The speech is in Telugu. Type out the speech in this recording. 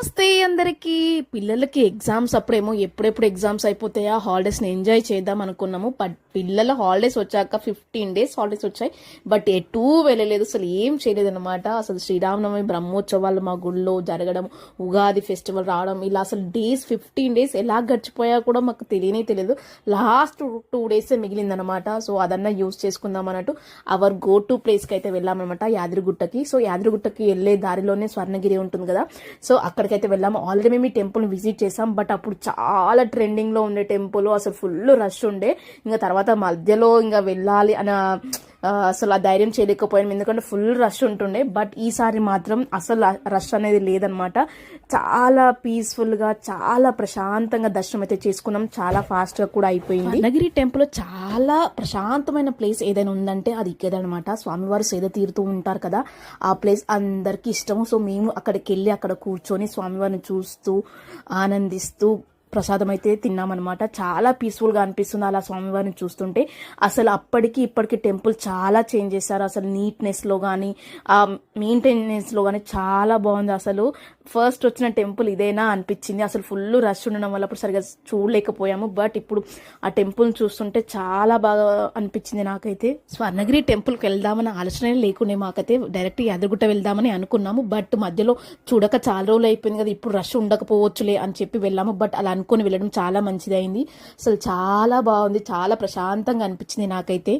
నమస్తే అందరికీ. పిల్లలకి ఎగ్జామ్స్ అప్పుడేమో ఎప్పుడెప్పుడు ఎగ్జామ్స్ అయిపోతాయా, హాలిడేస్ని ఎంజాయ్ చేద్దాం అనుకున్నాము. బట్ పిల్లల హాలిడేస్ వచ్చాక 15 days హాలిడేస్ వచ్చాయి. బట్ ఎటూ వెళ్ళలేదు, అసలు ఏం చేయలేదు అనమాట. అసలు శ్రీరామనవమి బ్రహ్మోత్సవాలు మా గుళ్ళో జరగడం, ఉగాది ఫెస్టివల్ రావడం, ఇలా అసలు 15 days ఎలా గడిచిపోయా కూడా మాకు తెలియదు. Last 2 days మిగిలిందనమాట. సో అదన్నా యూజ్ చేసుకుందాం అన్నట్టు అవర్ గో టు ప్లేస్కి అయితే వెళ్ళామన్నమాట, యాదగిరిగుట్టకి. సో యాదగిరిగుట్టకి వెళ్ళే దారిలోనే స్వర్ణగిరి ఉంటుంది కదా, సో అక్కడికైతే వెళ్ళాము. ఆల్రెడీ మేము ఈ టెంపుల్ విజిట్ చేసాం, బట్ అప్పుడు చాలా ట్రెండింగ్ లో ఉండే టెంపుల్, అసలు ఫుల్ రష్ ఉండే. ఇంకా తర్వాత మధ్యలో ఇంకా వెళ్ళాలి అని అసలు ఆ ధైర్యం చేయలేకపోయాను, ఎందుకంటే ఫుల్ రష్ ఉంటుండే. బట్ ఈసారి మాత్రం అసలు రష్ అనేది లేదనమాట. చాలా పీస్ఫుల్ గా, చాలా ప్రశాంతంగా దర్శనం అయితే చేసుకున్నాం. చాలా ఫాస్ట్ గా కూడా అయిపోయింది. స్వర్ణగిరి టెంపుల్ చాలా ప్రశాంతమైన ప్లేస్ ఏదైనా ఉందంటే అది ఇక్కడనమాట. స్వామివారు సేద తీరుతూ ఉంటారు కదా, ఆ ప్లేస్ అందరికి ఇష్టము. సో మేము అక్కడికి వెళ్ళి అక్కడ కూర్చొని స్వామివారిని చూస్తూ ఆనందిస్తూ ప్రసాదం అయితే తిన్నామన్నమాట. చాలా పీస్ఫుల్గా అనిపిస్తుంది అలా స్వామివారిని చూస్తుంటే. అసలు అప్పటికి ఇప్పటికి టెంపుల్ చాలా చేంజ్ చేశారు. అసలు నీట్నెస్లో కానీ, ఆ మెయింటెనెన్స్లో కానీ చాలా బాగుంది. అసలు ఫస్ట్ వచ్చిన టెంపుల్ ఇదేనా అనిపించింది. అసలు ఫుల్ రష్ ఉండడం వల్ల అప్పుడు సరిగా చూడలేకపోయాము. బట్ ఇప్పుడు ఆ టెంపుల్ని చూస్తుంటే చాలా బాగా అనిపించింది నాకైతే. స్వర్ణగిరి టెంపుల్కి వెళ్దామని ఆలోచన లేకుండే మాకైతే. డైరెక్ట్ యాదగిరిగుట్ట వెళ్దామని అనుకున్నాము. బట్ మధ్యలో చూడక చాలా రోజులు అయిపోయింది కదా, ఇప్పుడు రష్ ఉండకపోవచ్చులే అని చెప్పి వెళ్ళాము. బట్ అలా అనుకుని వెళ్ళడం చాలా మంచిదైంది. అసలు చాలా బాగుంది, చాలా ప్రశాంతంగా అనిపించింది నాకైతే.